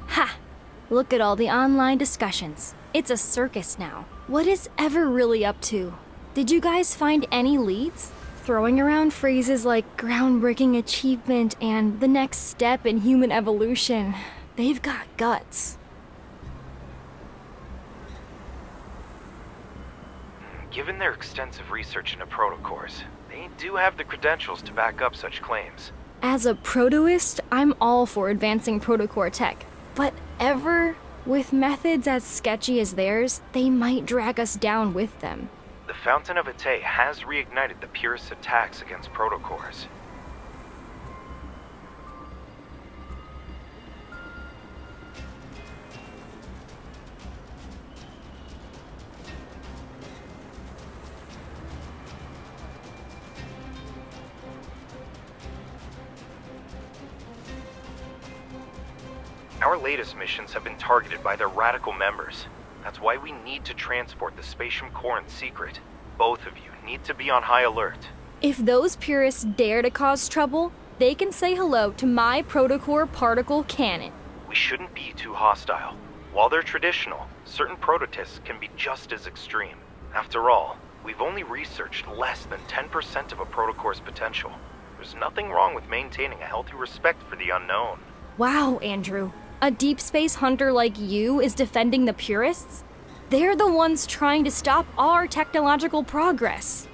Ha! Look at all the online discussions. It's a circus now. What is Ever really up to? Did you guys find any leads? Throwing around phrases like groundbreaking achievement and the next step in human evolution. They've got guts. Given their extensive research into protocores, they do have the credentials to back up such claims. As a protoist, I'm all for advancing protocore tech. But Ever, with methods as sketchy as theirs, they might drag us down with them. The Fountain of Ate has reignited the purest attacks against protocores. Our latest missions have been targeted by their radical members. That's why we need to transport the Spatium Core in secret. Both of you need to be on high alert. If those purists dare to cause trouble, they can say hello to my protocore particle cannon. We shouldn't be too hostile. While they're traditional, certain prototypes can be just as extreme. After all, we've only researched less than 10% of a protocore's potential. There's nothing wrong with maintaining a healthy respect for the unknown. Wow, Andrew. A deep space hunter like you is defending the purists? They're the ones trying to stop our technological progress.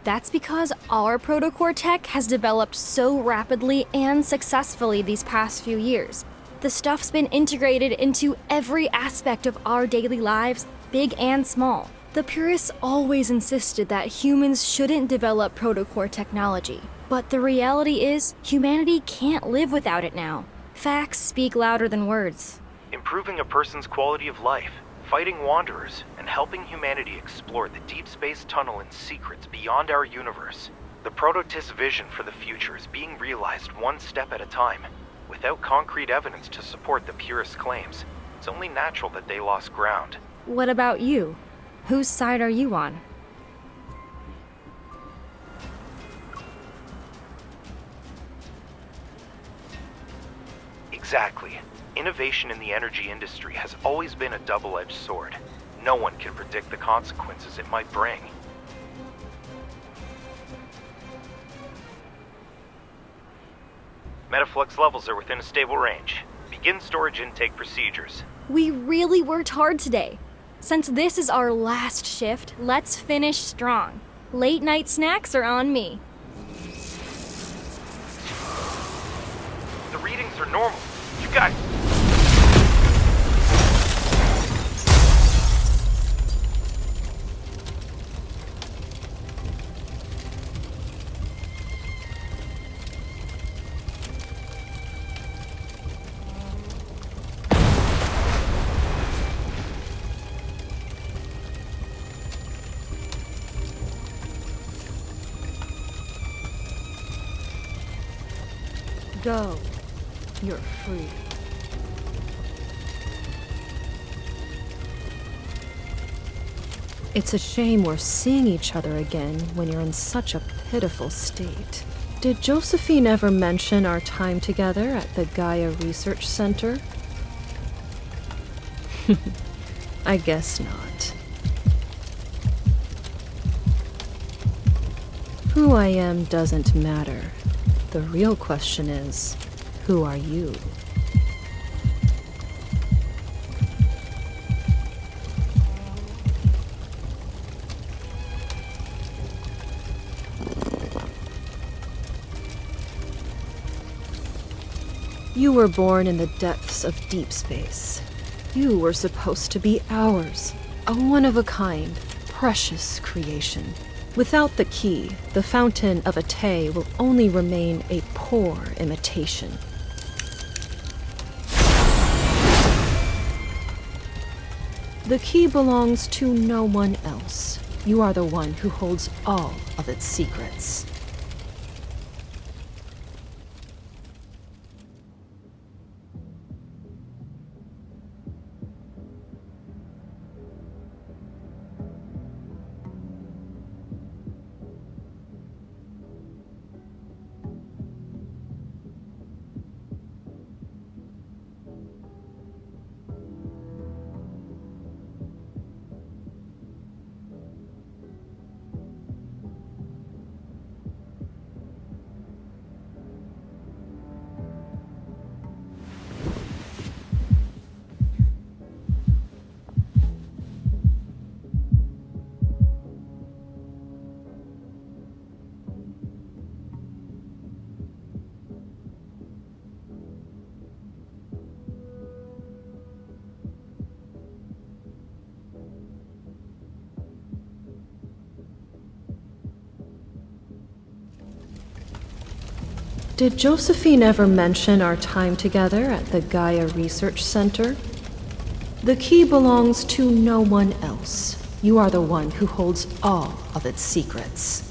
That's because our protocore tech has developed so rapidly and successfully these past few years. The stuff's been integrated into every aspect of our daily lives, big and small. The purists always insisted that humans shouldn't develop protocore technology. But the reality is, humanity can't live without it now. Facts speak louder than words. Improving a person's quality of life, fighting wanderers, and helping humanity explore the deep space tunnel and secrets beyond our universe. The Prototist's vision for the future is being realized one step at a time. Without concrete evidence to support the purist claims, it's only natural that they lost ground. What about you? Whose side are you on? Exactly. Innovation in the energy industry has always been a double-edged sword. No one can predict the consequences it might bring. Metaflux levels are within a stable range. Begin storage intake procedures. We really worked hard today. Since this is our last shift, let's finish strong. Late night snacks are on me. The readings are normal. You guys... Go. You're free. It's a shame we're seeing each other again when you're in such a pitiful state. Did Josephine ever mention our time together at the Gaia Research Center? I guess not. Who I am doesn't matter. The real question is, who are you? You were born in the depths of deep space. You were supposed to be ours, a one-of-a-kind, precious creation. Without the key, the Fountain of Atay will only remain a poor imitation. The key belongs to no one else. You are the one who holds all of its secrets. Did Josephine ever mention our time together at the Gaia Research Center? The key belongs to no one else. You are the one who holds all of its secrets.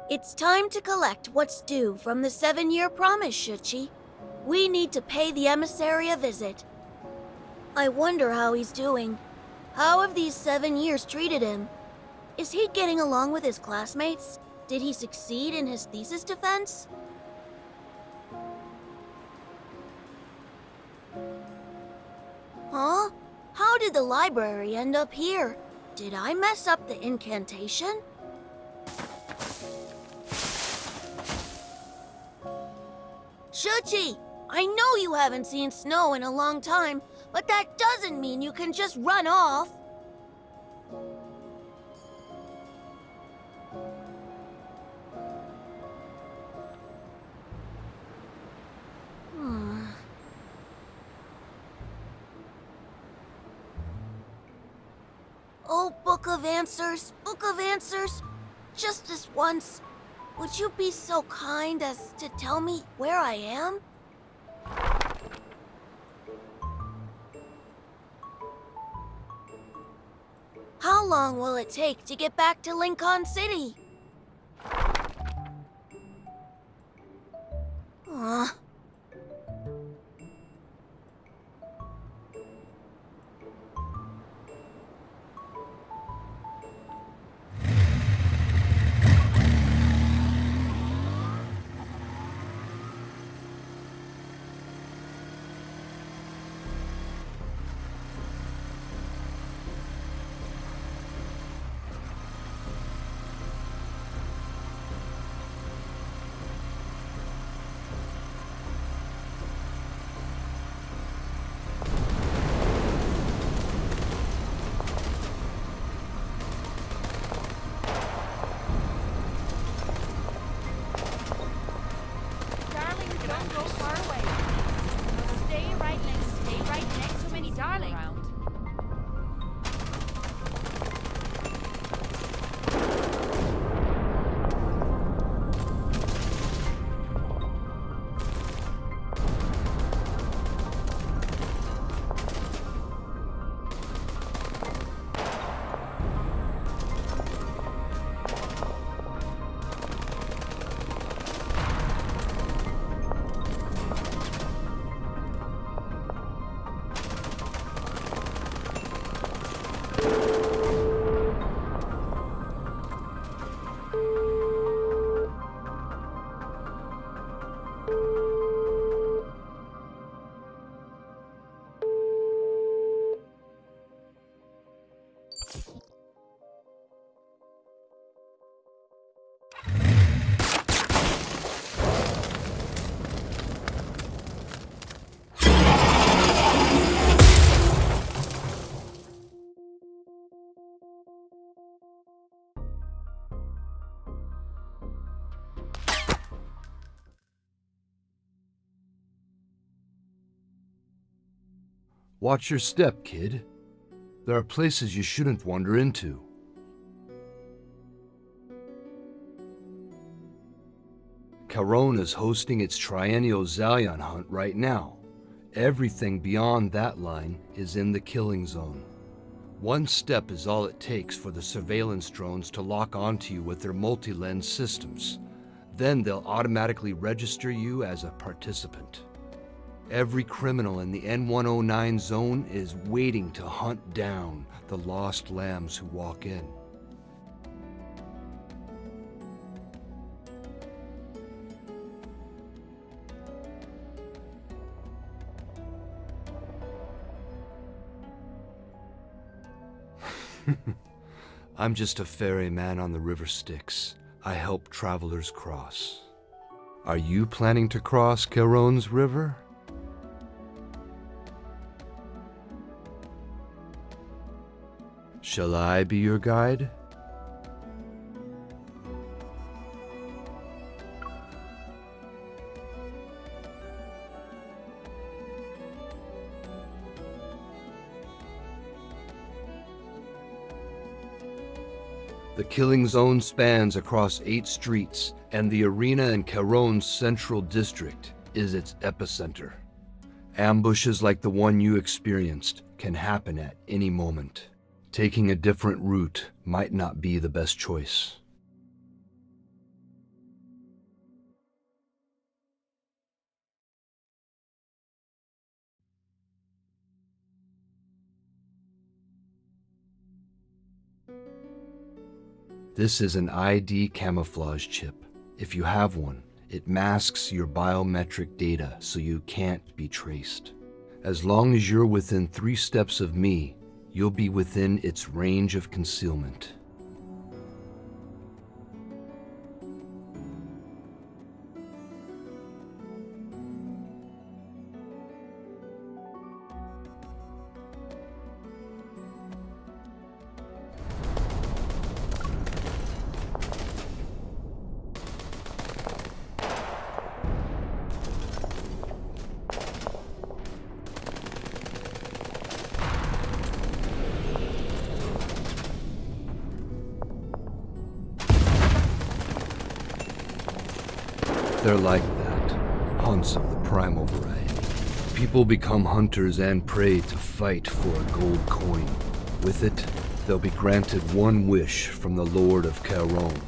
It's time to collect what's due from the 7-year promise, Shuchi. We need to pay the emissary a visit. I wonder how he's doing. How have these 7 years treated him? Is he getting along with his classmates? Did he succeed in his thesis defense? Huh? How did the library end up here? Did I mess up the incantation? Shuchi, I know you haven't seen snow in a long time, but that doesn't mean you can just run off. Oh, Book of Answers, just this once. Would you be so kind as to tell me where I am? How long will it take to get back to Lincoln City? Aw. Watch your step, kid. There are places you shouldn't wander into. Charon is hosting its triennial Zalion hunt right now. Everything beyond that line is in the killing zone. One step is all it takes for the surveillance drones to lock onto you with their multi-lens systems. Then they'll automatically register you as a participant. Every criminal in the N109 zone is waiting to hunt down the lost lambs who walk in. I'm just a ferryman on the river Styx. I help travelers cross. Are you planning to cross Charon's river? Shall I be your guide? The killing zone spans across 8 streets, and the arena in Charon's central district is its epicenter. Ambushes like the one you experienced can happen at any moment. Taking a different route might not be the best choice. This is an ID camouflage chip. If you have one, it masks your biometric data so you can't be traced. As long as you're within 3 steps of me, you'll be within its range of concealment. They're like that, hunts of the primal variety. People become hunters and prey to fight for a gold coin. With it, they'll be granted one wish from the Lord of Charon.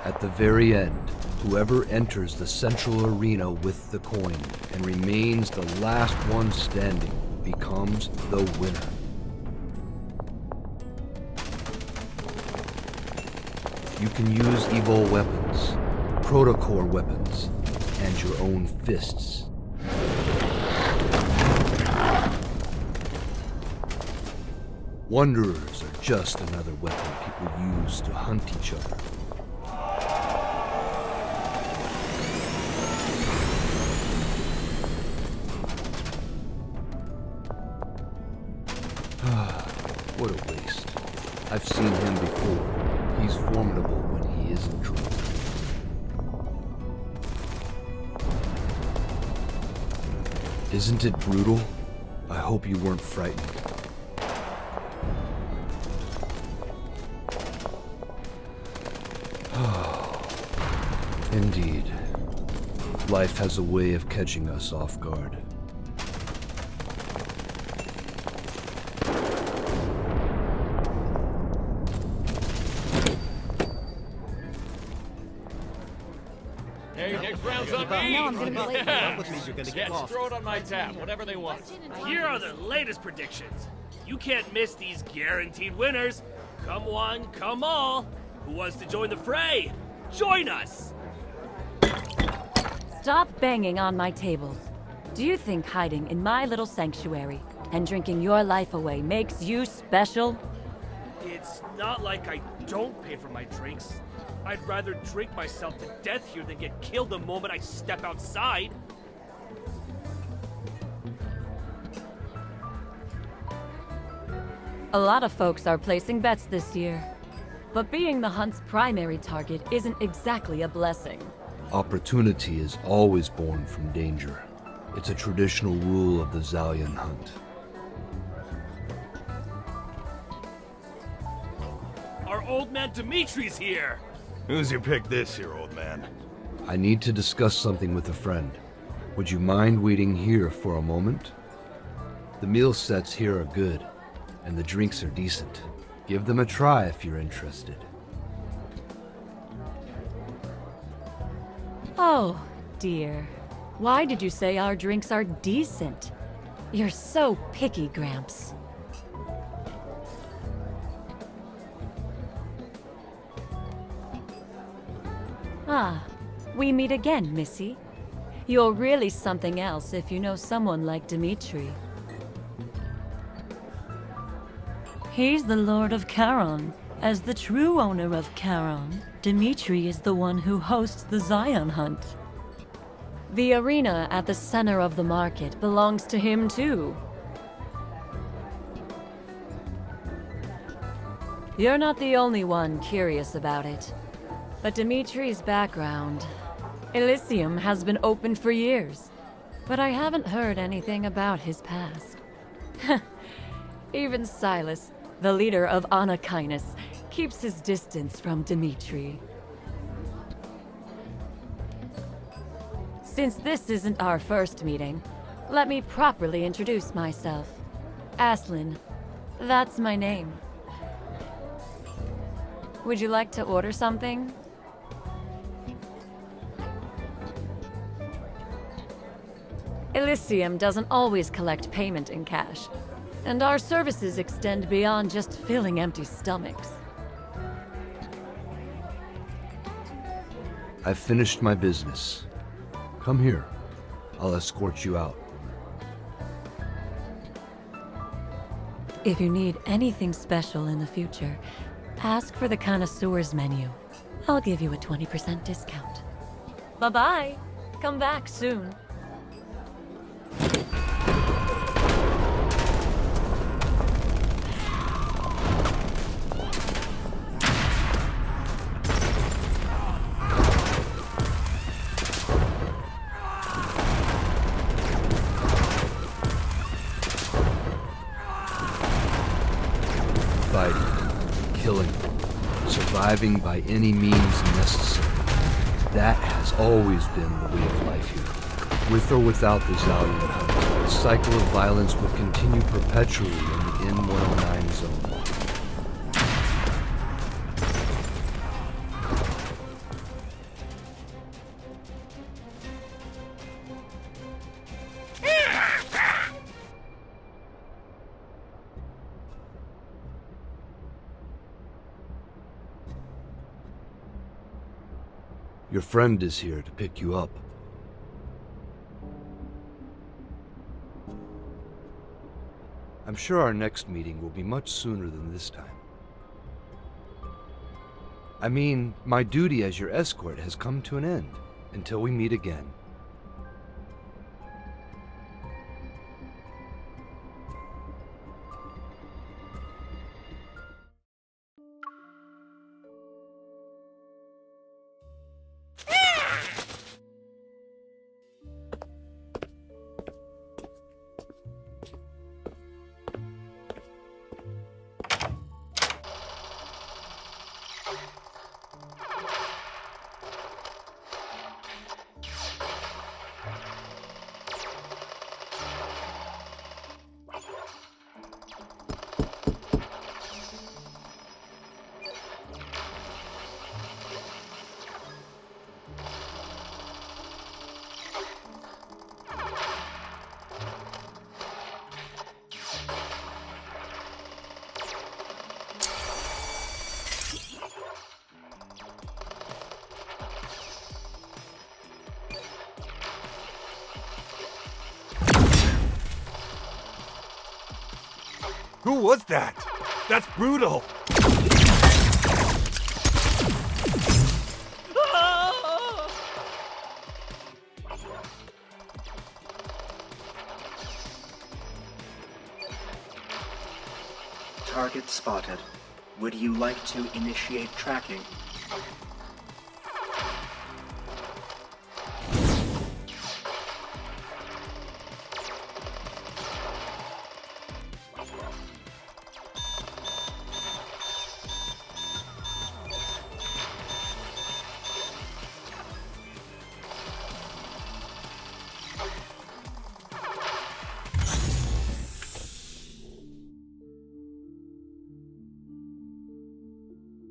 At the very end, whoever enters the central arena with the coin and remains the last one standing becomes the winner. You can use evil weapons, protocore weapons, and your own fists. Wanderers are just another weapon people use to hunt each other. What a waste. I've seen him before. He's formidable when he isn't drunk. Isn't it brutal? I hope you weren't frightened. Indeed. Life has a way of catching us off guard. Next round's on me. I know I'm gonna be late. Yeah, throw it on my tab, whatever they want. Here are the latest predictions. You can't miss these guaranteed winners. Come one, come all. Who wants to join the fray? Join us! Stop banging on my tables. Do you think hiding in my little sanctuary and drinking your life away makes you special? It's not like I don't pay for my drinks. I'd rather drink myself to death here than get killed the moment I step outside. A lot of folks are placing bets this year. But being the hunt's primary target isn't exactly a blessing. Opportunity is always born from danger. It's a traditional rule of the Zalion hunt. old man Dimitri's here! Who's your pick this year, old man? I need to discuss something with a friend. Would you mind waiting here for a moment? The meal sets here are good, and the drinks are decent. Give them a try if you're interested. Oh, dear. Why did you say our drinks are decent? You're so picky, Gramps. Ah, we meet again, Missy. You're really something else if you know someone like Dimitri. He's the Lord of Charon. As the true owner of Charon, Dimitri is the one who hosts the Zion Hunt. The arena at the center of the market belongs to him too. You're not the only one curious about it. But Dimitri's background... Elysium has been open for years, but I haven't heard anything about his past. Even Sylus, the leader of Anakinus, keeps his distance from Dimitri. Since this isn't our first meeting, let me properly introduce myself. Aslin. That's my name. Would you like to order something? Elysium doesn't always collect payment in cash, and our services extend beyond just filling empty stomachs. I've finished my business. Come here. I'll escort you out. If you need anything special in the future, ask for the connoisseur's menu. I'll give you a 20% discount. Bye-bye. Come back soon. Killing, surviving by any means necessary. That has always been the way of life here. With or without the Zalian hunt, the cycle of violence would continue perpetually in the N-109 zone. Your friend is here to pick you up. I'm sure our next meeting will be much sooner than this time. I mean, my duty as your escort has come to an end until we meet again. Who was that? That's brutal! Target spotted. Would you like to initiate tracking?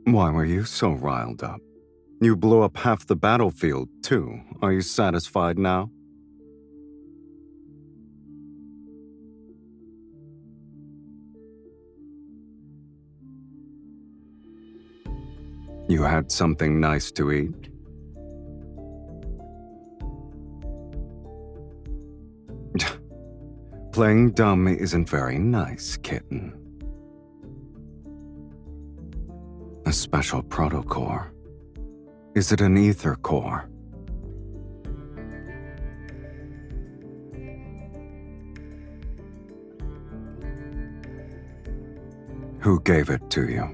Why were you so riled up? You blew up half the battlefield, too. Are you satisfied now? You had something nice to eat? Playing dumb isn't very nice, kitten. A special protocore. Is it an ether core? Who gave it to you?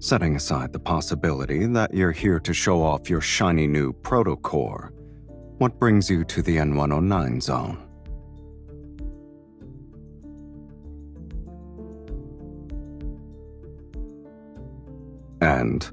Setting aside the possibility that you're here to show off your shiny new protocore, what brings you to the N109 zone? And?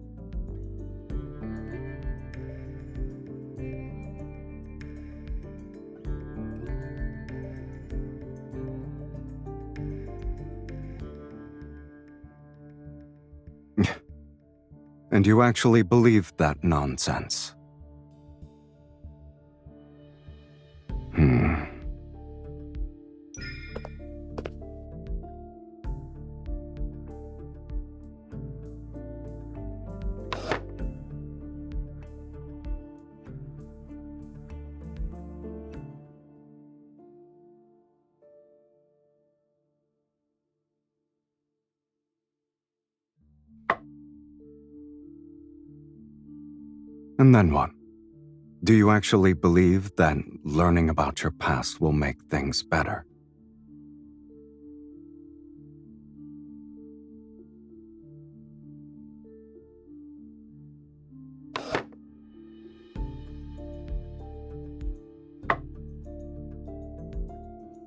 And you actually believe that nonsense? And then what? Do you actually believe that learning about your past will make things better?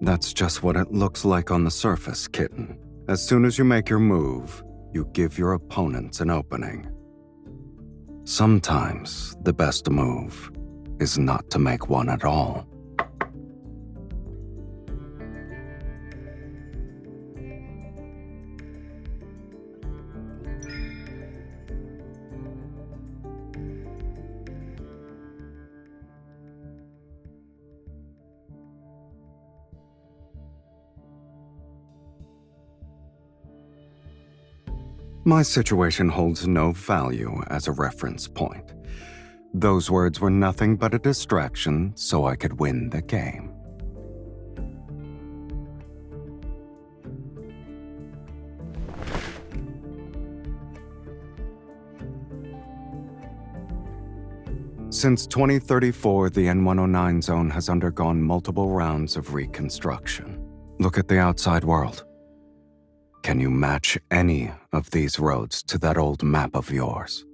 That's just what it looks like on the surface, kitten. As soon as you make your move, you give your opponents an opening. Sometimes the best move is not to make one at all. My situation holds no value as a reference point. Those words were nothing but a distraction so I could win the game. Since 2034, the N109 zone has undergone multiple rounds of reconstruction. Look at the outside world. Can you match any of these roads to that old map of yours?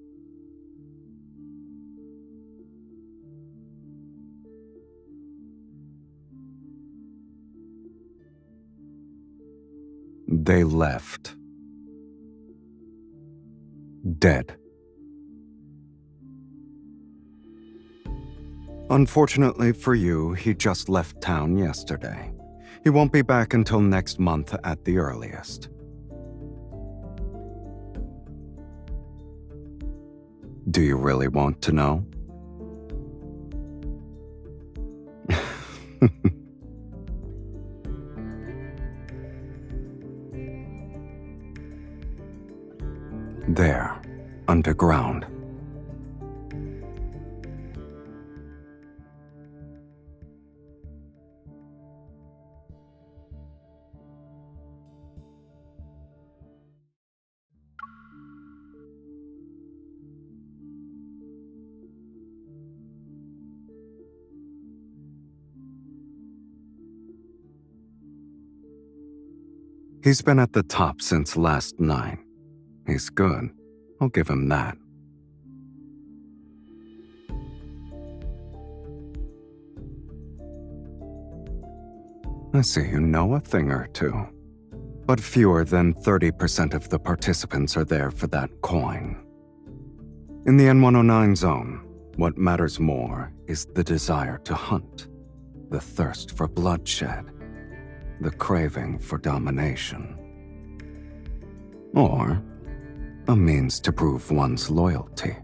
They left. Dead. Unfortunately for you, he just left town yesterday. He won't be back until next month at the earliest. Do you really want to know? There, underground. He's been at the top since last 9. He's good. I'll give him that. I see you know a thing or two. But fewer than 30% of the participants are there for that coin. In the N109 zone, what matters more is the desire to hunt, the thirst for bloodshed, the craving for domination. Or a means to prove one's loyalty.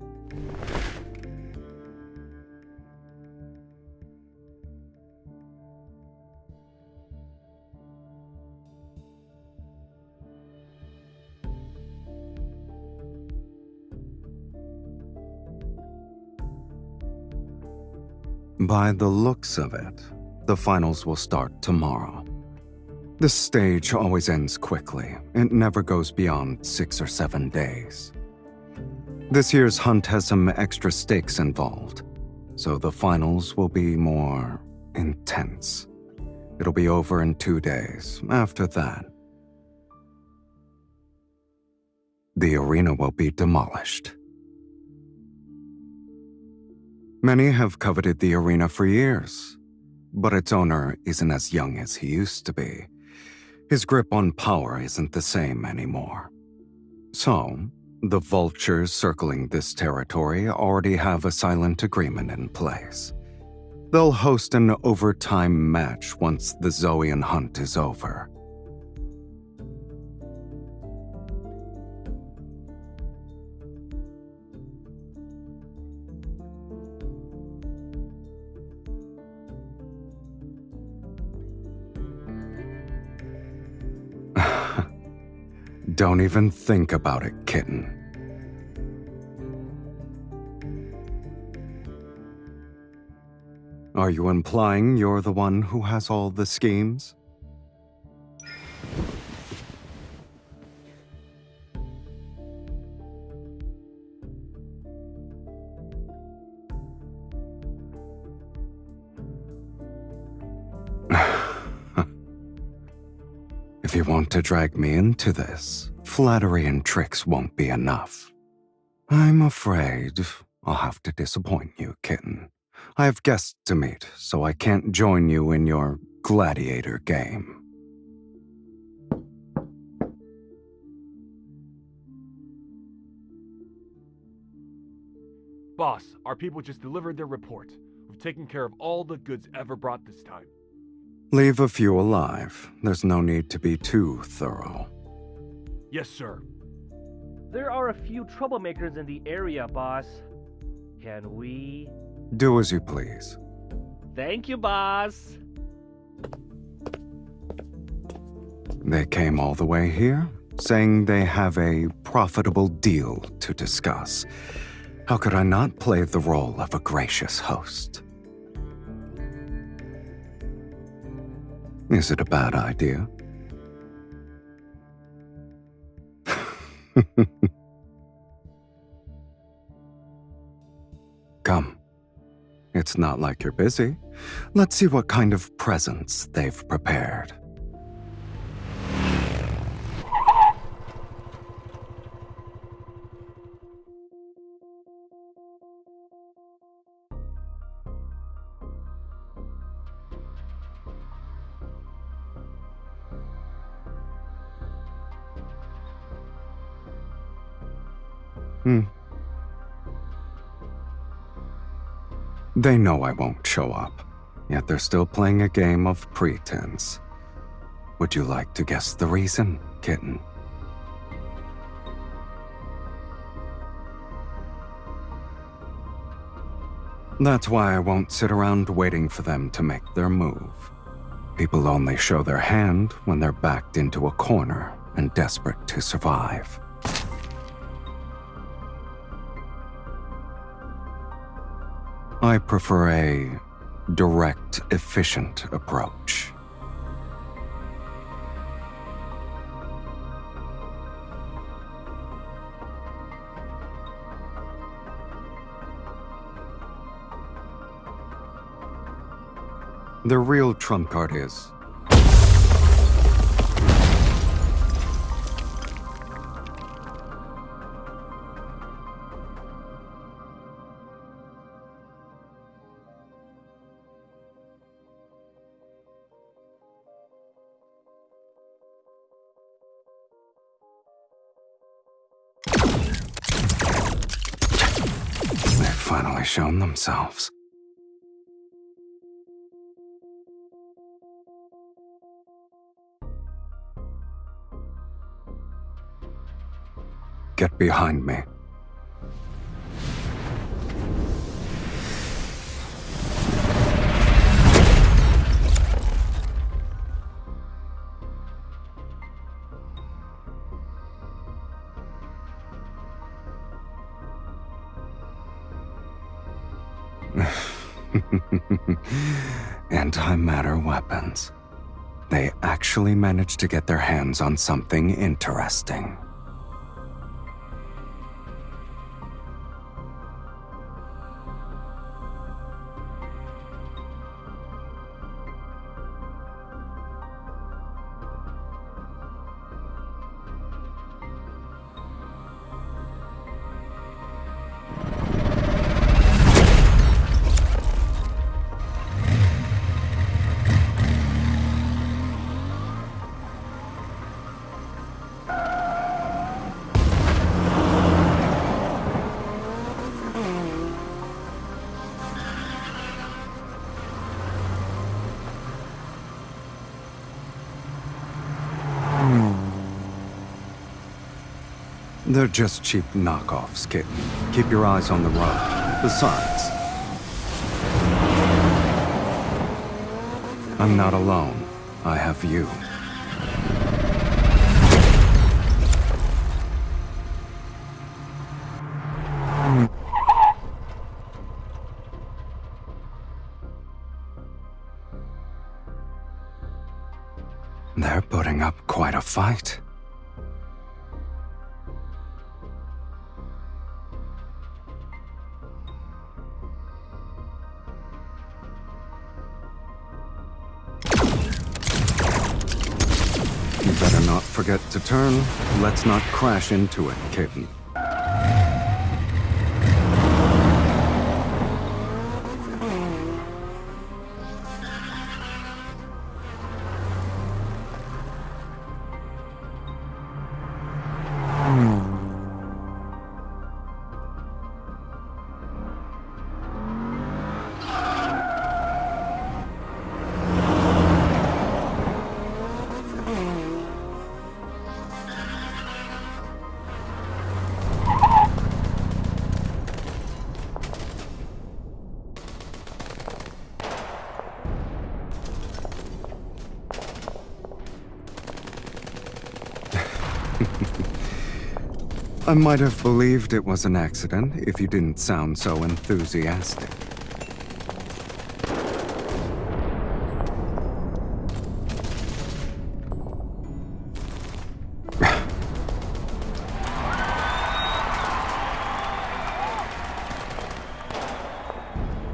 By the looks of it, the finals will start tomorrow. This stage always ends quickly. It never goes beyond 6 or 7 days. This year's hunt has some extra stakes involved, so the finals will be more intense. It'll be over in 2 days. After that, the arena will be demolished. Many have coveted the arena for years, but its owner isn't as young as he used to be. His grip on power isn't the same anymore. So, the vultures circling this territory already have a silent agreement in place. They'll host an overtime match once the Zoan hunt is over. Don't even think about it, kitten. Are you implying you're the one who has all the schemes? If you want to drag me into this, flattery and tricks won't be enough. I'm afraid I'll have to disappoint you, kitten. I have guests to meet, so I can't join you in your gladiator game. Boss, our people just delivered their report. We've taken care of all the goods ever brought this time. Leave a few alive. There's no need to be too thorough. Yes, sir. There are a few troublemakers in the area, boss. Can we... Do as you please. Thank you, boss. They came all the way here, saying they have a profitable deal to discuss. How could I not play the role of a gracious host? Is it a bad idea? Come. It's not like you're busy. Let's see what kind of presents they've prepared. They know I won't show up, yet they're still playing a game of pretense. Would you like to guess the reason, kitten? That's why I won't sit around waiting for them to make their move. People only show their hand when they're backed into a corner and desperate to survive. I prefer a direct, efficient approach. The real trump card is... finally shown themselves. Get behind me. Antimatter weapons. They actually managed to get their hands on something interesting. They're just cheap knockoffs, kitten. Keep your eyes on the road. Besides, I'm not alone. I have you. They're putting up quite a fight. You better not forget to turn. Let's not crash into it, kitten. I might have believed it was an accident if you didn't sound so enthusiastic.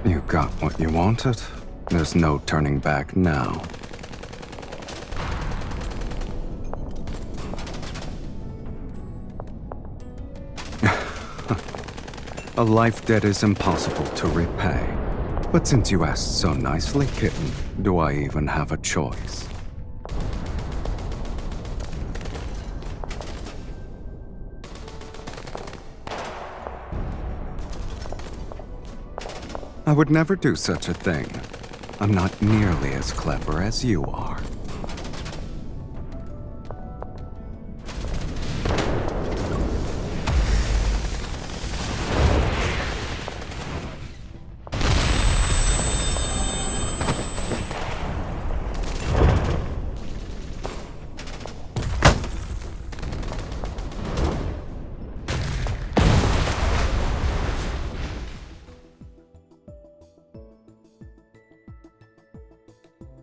You got what you wanted. There's no turning back now. A life debt is impossible to repay. But since you asked so nicely, kitten, do I even have a choice? I would never do such a thing. I'm not nearly as clever as you are.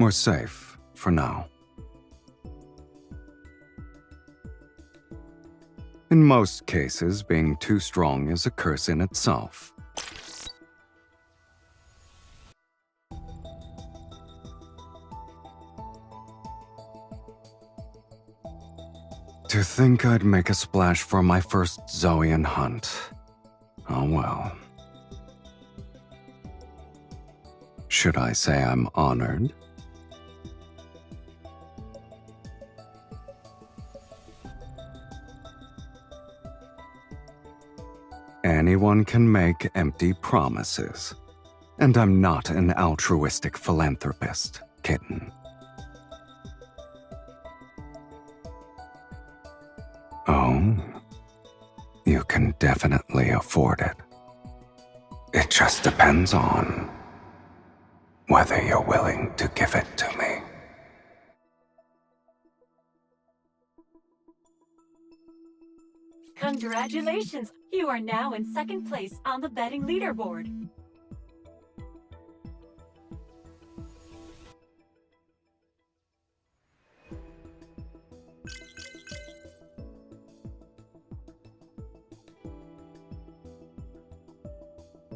We're safe, for now. In most cases, being too strong is a curse in itself. To think I'd make a splash for my first Zoian hunt. Oh well. Should I say I'm honored? Anyone can make empty promises. And I'm not an altruistic philanthropist, kitten. Oh, you can definitely afford it. It just depends on whether you're willing to give it to me. Congratulations! You are now in second place on the betting leaderboard.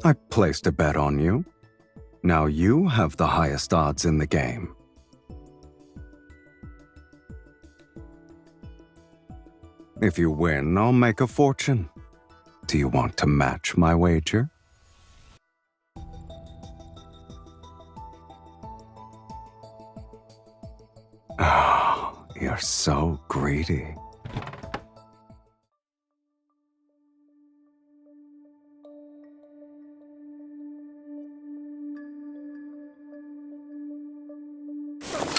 I placed a bet on you. Now you have the highest odds in the game. If you win, I'll make a fortune. Do you want to match my wager? Oh, you're so greedy.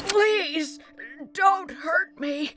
Please, don't hurt me.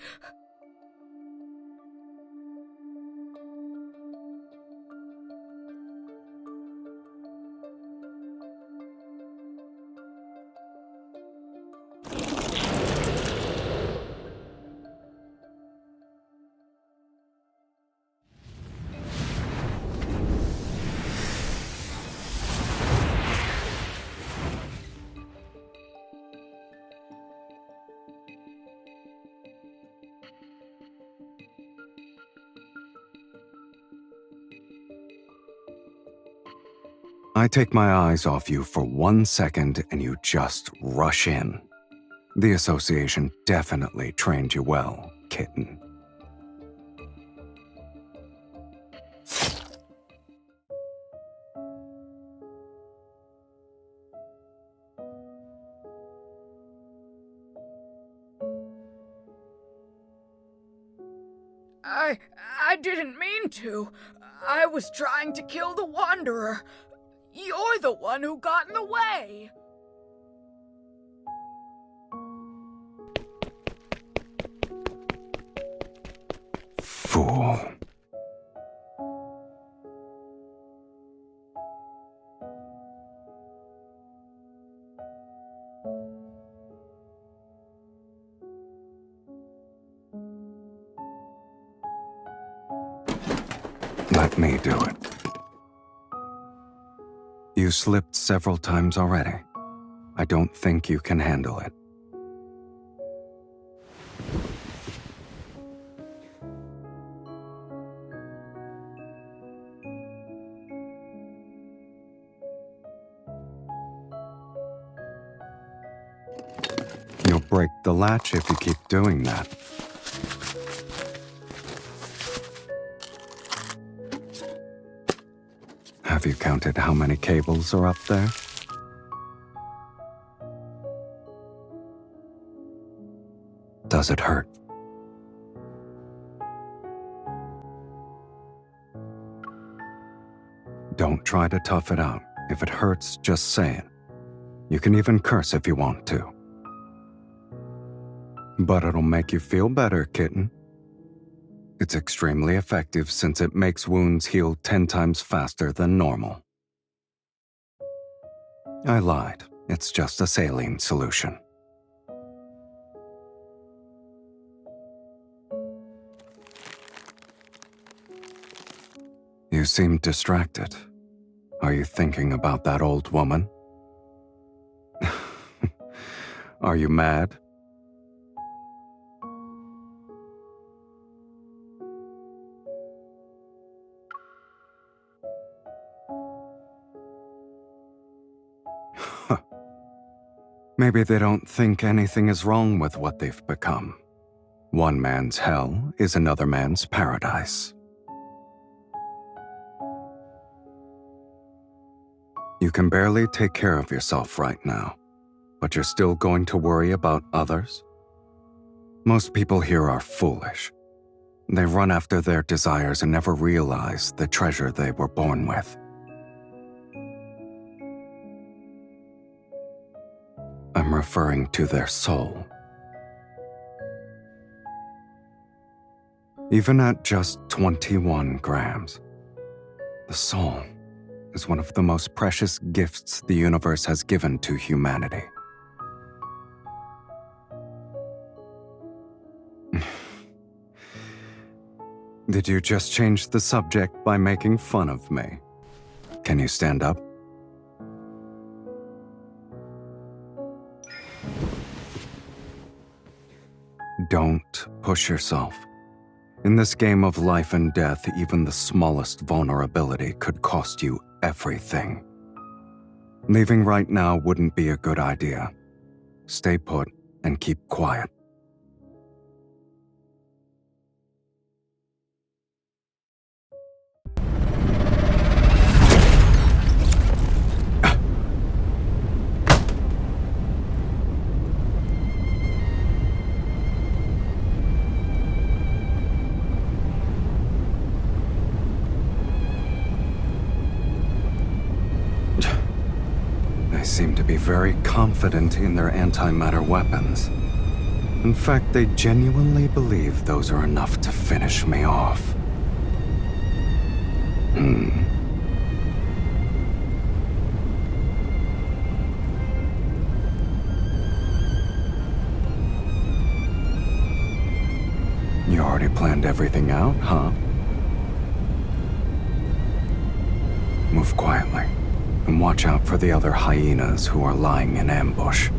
I take my eyes off you for 1 second and you just rush in. The association definitely trained you well, kitten. I didn't mean to. I was trying to kill the Wanderer. You're the one who got in the way. Fool. Let me do it. You slipped several times already. I don't think you can handle it. You'll break the latch if you keep doing that. Have you counted how many cables are up there? Does it hurt? Don't try to tough it out. If it hurts, just say it. You can even curse if you want to. But it'll make you feel better, kitten. It's extremely effective since it makes wounds heal 10 times faster than normal. I lied. It's just a saline solution. You seem distracted. Are you thinking about that old woman? Are you mad? Maybe they don't think anything is wrong with what they've become. One man's hell is another man's paradise. You can barely take care of yourself right now, but you're still going to worry about others? Most people here are foolish. They run after their desires and never realize the treasure they were born with. I'm referring to their soul. Even at just 21 grams, the soul is one of the most precious gifts the universe has given to humanity. Did you just change the subject by making fun of me? Can you stand up? Don't push yourself. In this game of life and death, even the smallest vulnerability could cost you everything. Leaving right now wouldn't be a good idea. Stay put and keep quiet. They seem to be very confident in their antimatter weapons. In fact, they genuinely believe those are enough to finish me off. You already planned everything out, huh? Move quietly, and watch out for the other hyenas who are lying in ambush.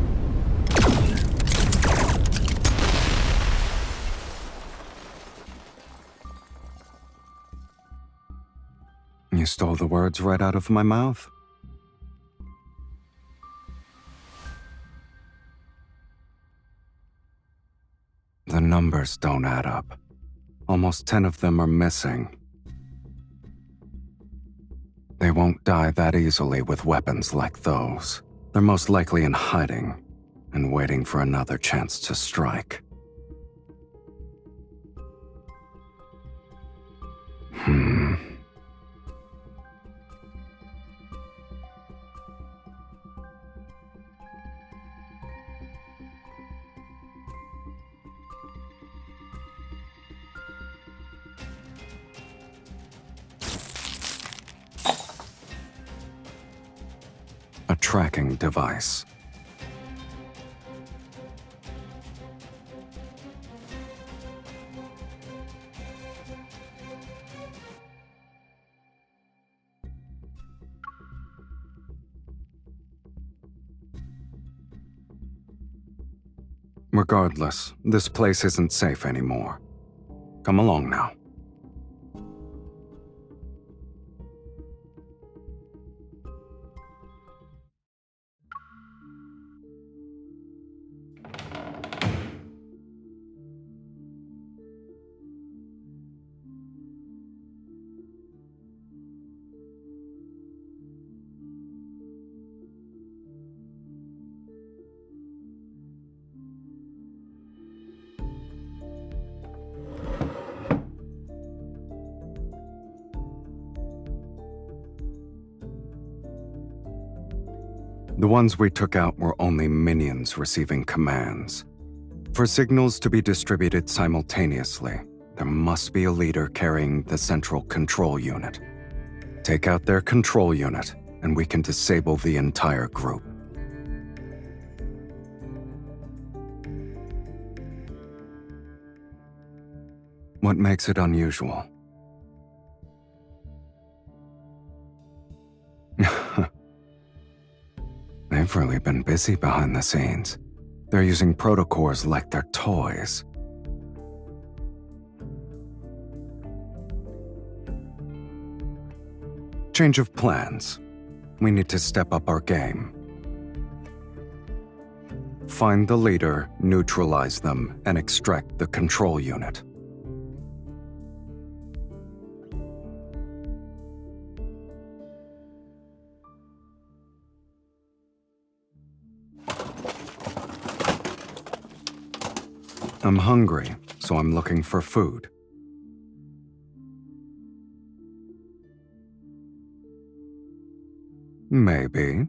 You stole the words right out of my mouth. The numbers don't add up. Almost 10 of them are missing. They won't die that easily with weapons like those. They're most likely in hiding and waiting for another chance to strike. A tracking device. Regardless, this place isn't safe anymore. Come along now. The ones we took out were only minions receiving commands. For signals to be distributed simultaneously, there must be a leader carrying the central control unit. Take out their control unit, and we can disable the entire group. What makes it unusual? They've really been busy behind the scenes. They're using protocores like they're toys. Change of plans. We need to step up our game. Find the leader, neutralize them, and extract the control unit. I'm hungry, so I'm looking for food. Maybe.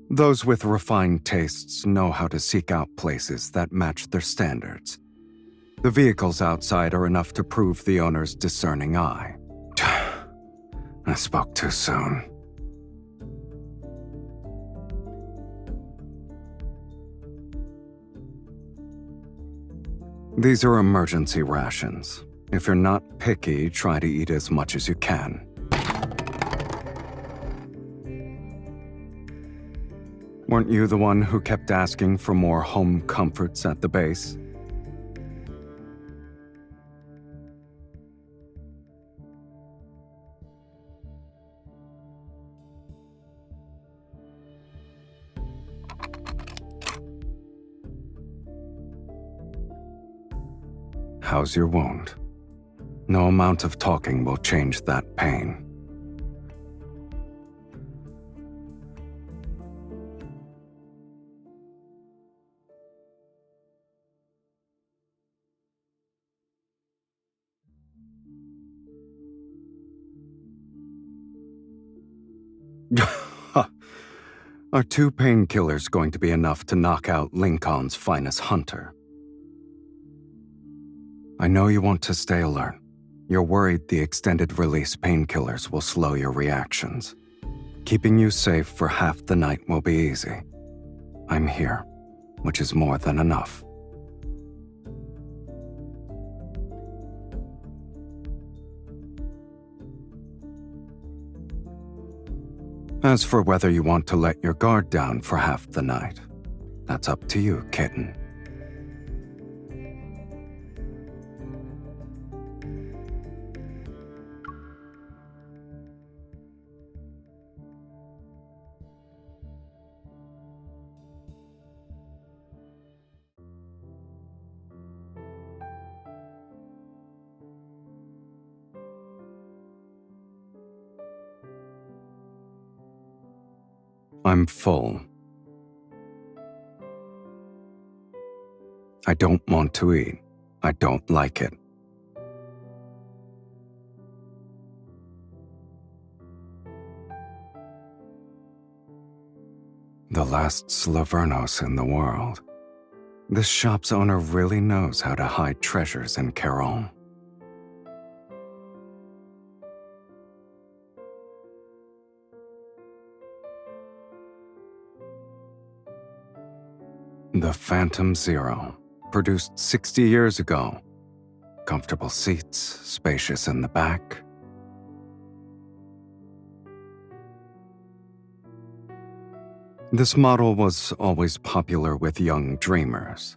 Those with refined tastes know how to seek out places that match their standards. The vehicles outside are enough to prove the owner's discerning eye. I spoke too soon. These are emergency rations. If you're not picky, try to eat as much as you can. Weren't you the one who kept asking for more home comforts at the base? How's your wound? No amount of talking will change that pain. Are 2 painkillers going to be enough to knock out Lincoln's finest hunter? I know you want to stay alert. You're worried the extended release painkillers will slow your reactions. Keeping you safe for half the night will be easy. I'm here, which is more than enough. As for whether you want to let your guard down for half the night, that's up to you, kitten. I'm full. I don't want to eat. I don't like it. The last Slavernos in the world. This shop's owner really knows how to hide treasures in Caron. The Phantom Zero, produced 60 years ago. Comfortable seats, spacious in the back. This model was always popular with young dreamers.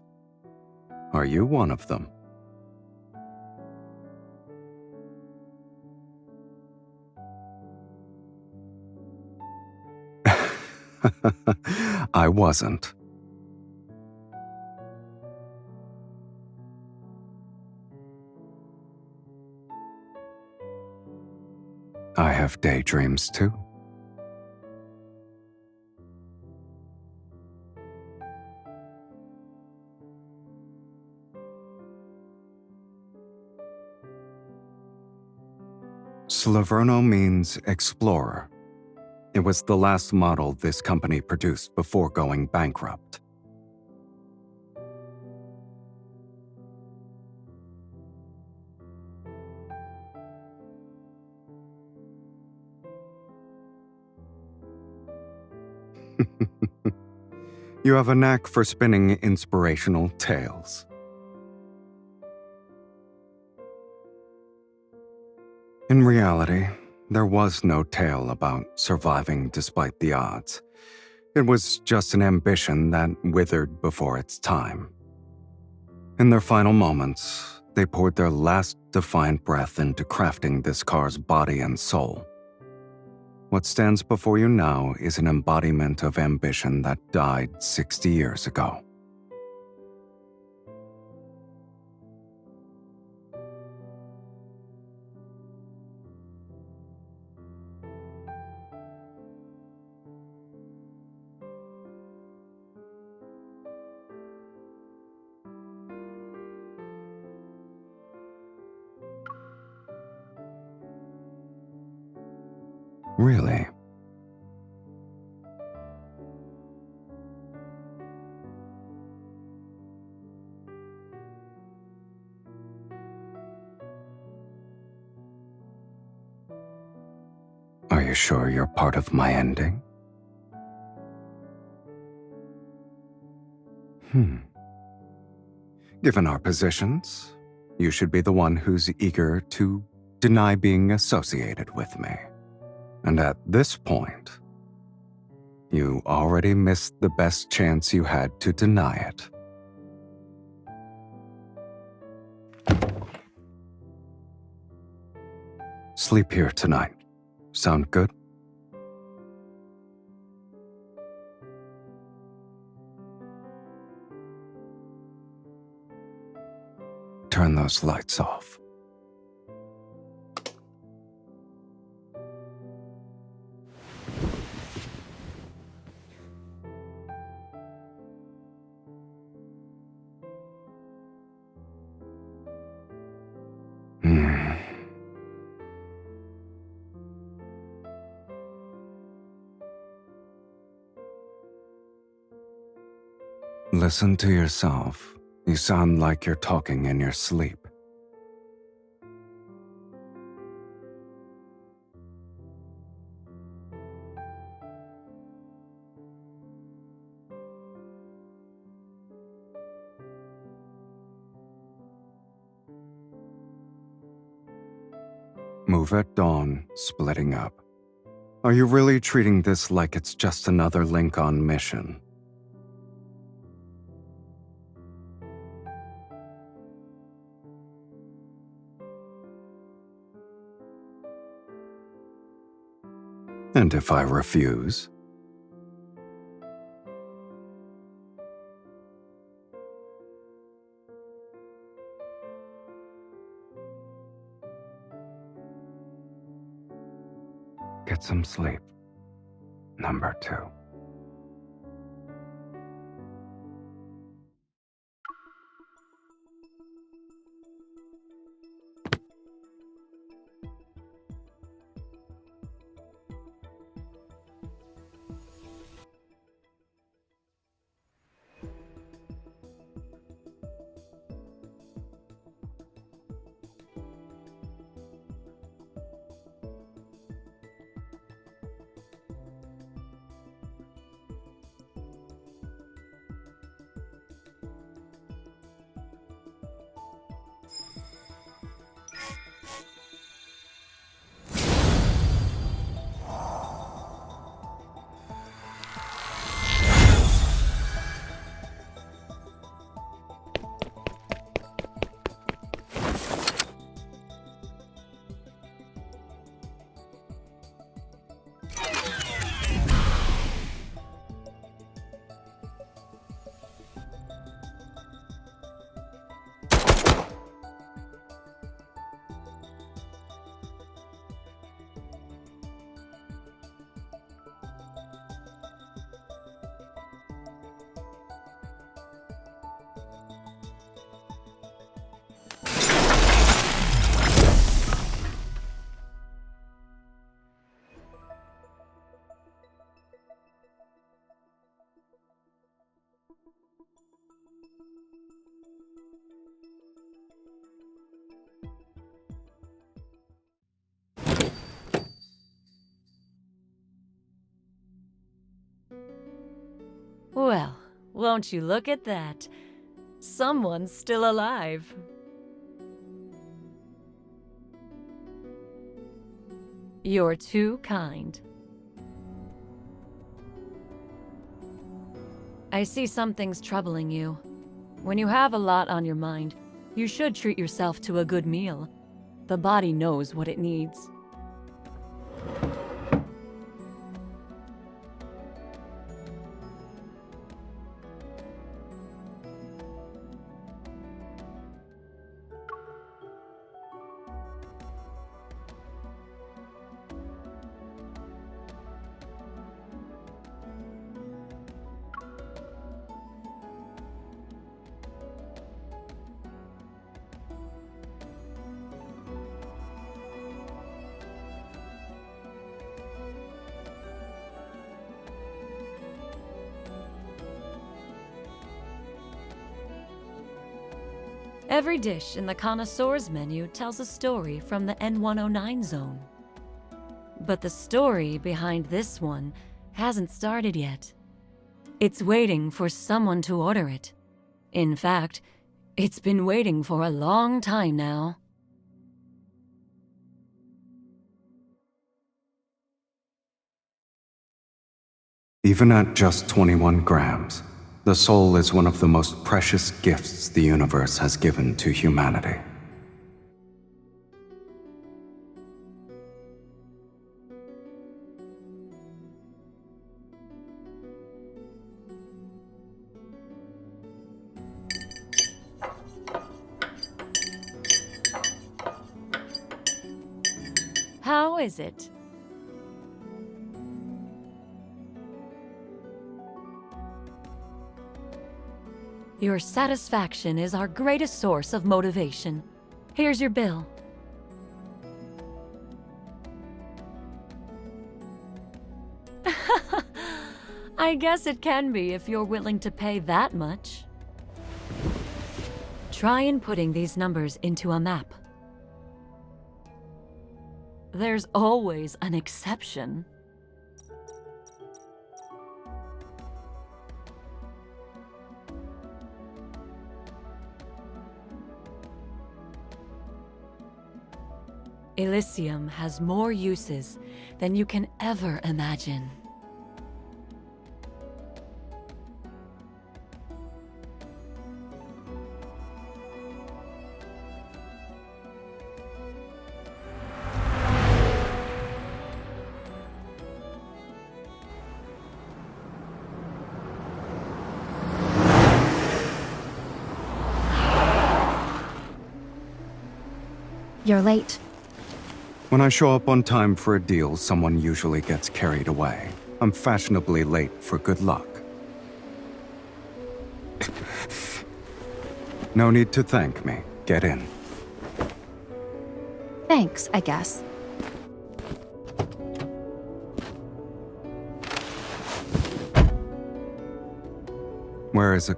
Are you one of them? I wasn't. I have daydreams too. Slaverno means explorer. It was the last model this company produced before going bankrupt. You have a knack for spinning inspirational tales. In reality, there was no tale about surviving despite the odds. It was just an ambition that withered before its time. In their final moments, they poured their last defiant breath into crafting this car's body and soul. What stands before you now is an embodiment of ambition that died 60 years ago. Really? Are you sure you're part of my ending? Given our positions, you should be the one who's eager to deny being associated with me. And at this point, you already missed the best chance you had to deny it. Sleep here tonight. Sound good? Turn those lights off. Listen to yourself. You sound like you're talking in your sleep. Move at dawn, splitting up. Are you really treating this like it's just another link on mission? And if I refuse? Get some sleep. Number 2. Well, won't you look at that? Someone's still alive. You're too kind. I see something's troubling you. When you have a lot on your mind, you should treat yourself to a good meal. The body knows what it needs. Every dish in the connoisseurs menu tells a story from the N109 zone. But the story behind this one hasn't started yet. It's waiting for someone to order it. In fact, it's been waiting for a long time now. Even at just 21 grams, the soul is one of the most precious gifts the universe has given to humanity. How is it? Your satisfaction is our greatest source of motivation. Here's your bill. I guess it can be if you're willing to pay that much. Try inputting these numbers into a map. There's always an exception. Elysium has more uses than you can ever imagine. You're late. When I show up on time for a deal, someone usually gets carried away. I'm fashionably late for good luck. No need to thank me. Get in. Thanks, I guess. Where is it?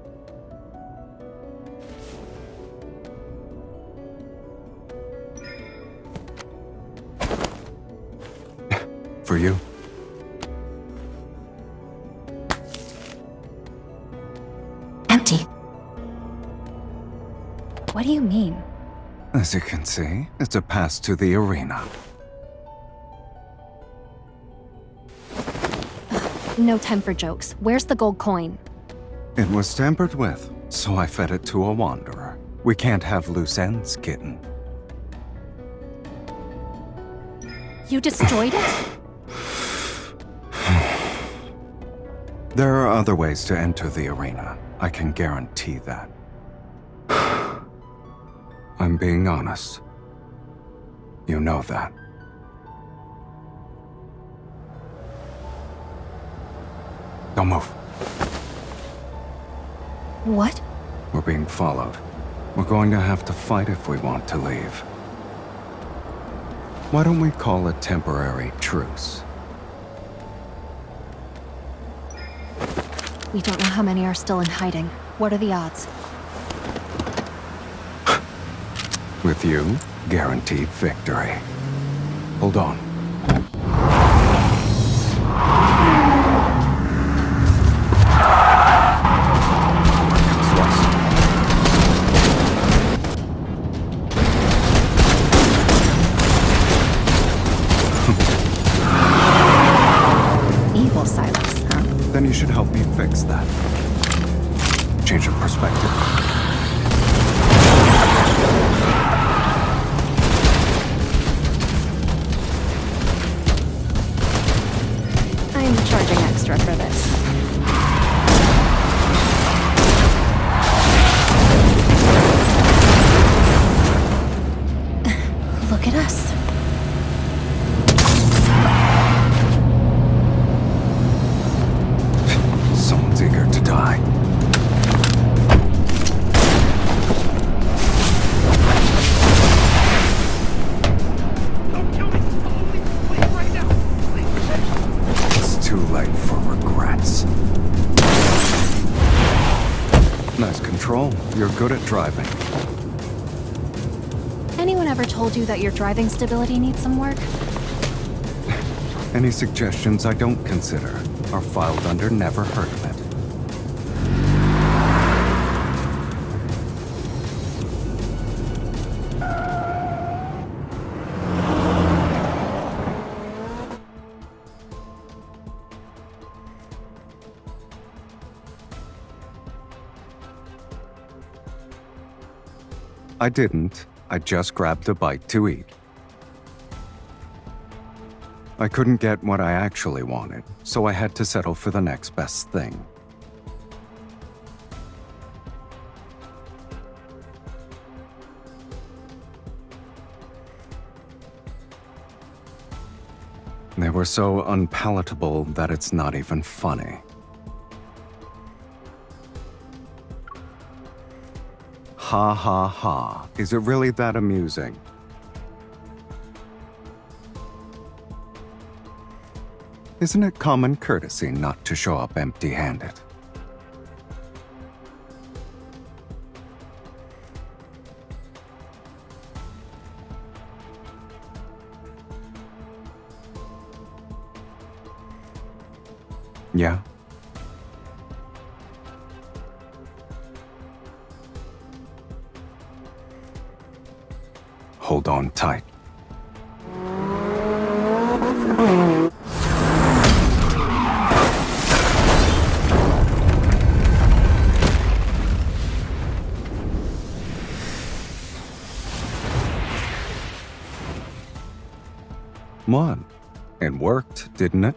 For you. Empty. What do you mean? As you can see, it's a pass to the arena. No time for jokes. Where's the gold coin? It was tampered with, so I fed it to a wanderer. We can't have loose ends, kitten. You destroyed it? There are other ways to enter the arena. I can guarantee that. I'm being honest. You know that. Don't move. What? We're being followed. We're going to have to fight if we want to leave. Why don't we call a temporary truce? We don't know how many are still in hiding. What are the odds? With you, guaranteed victory. Hold on. Evil Sylus, huh? Then you should help me fix that. Change of perspective. I'm charging extra for this. Look at us. Someone's eager to die. Don't kill me! Please, right now! Please. It's too late for regrets. Nice control. You're good at driving. Anyone ever told you that your driving stability needs some work? Any suggestions I don't consider are filed under never heard of it. I didn't. I just grabbed a bite to eat. I couldn't get what I actually wanted, so I had to settle for the next best thing. They were so unpalatable that it's not even funny. Ha ha ha. Is it really that amusing? Isn't it common courtesy not to show up empty-handed? Yeah? Hold on tight. What? It worked, didn't it?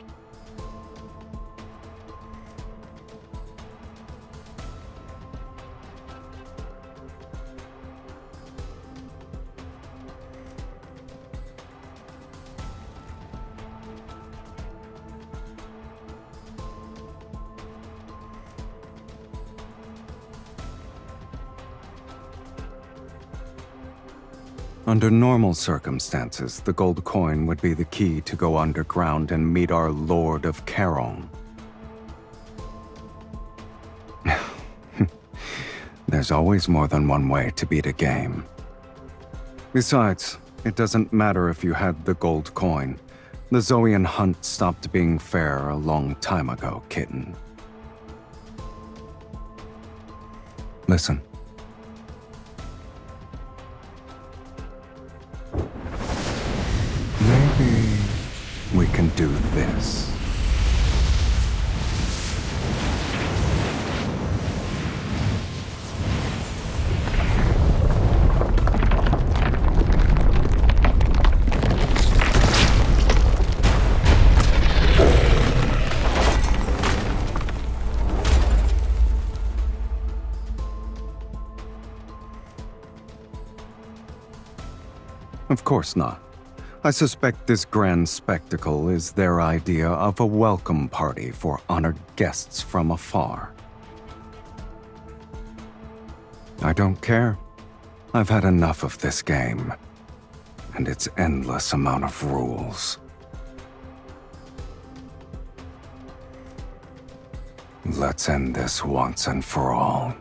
Under normal circumstances, the gold coin would be the key to go underground and meet our Lord of Charon. There's always more than one way to beat a game. Besides, it doesn't matter if you had the gold coin. The Zoian hunt stopped being fair a long time ago, kitten. Listen. Maybe we can do this. Of course not. I suspect this grand spectacle is their idea of a welcome party for honored guests from afar. I don't care. I've had enough of this game, and its endless amount of rules. Let's end this once and for all.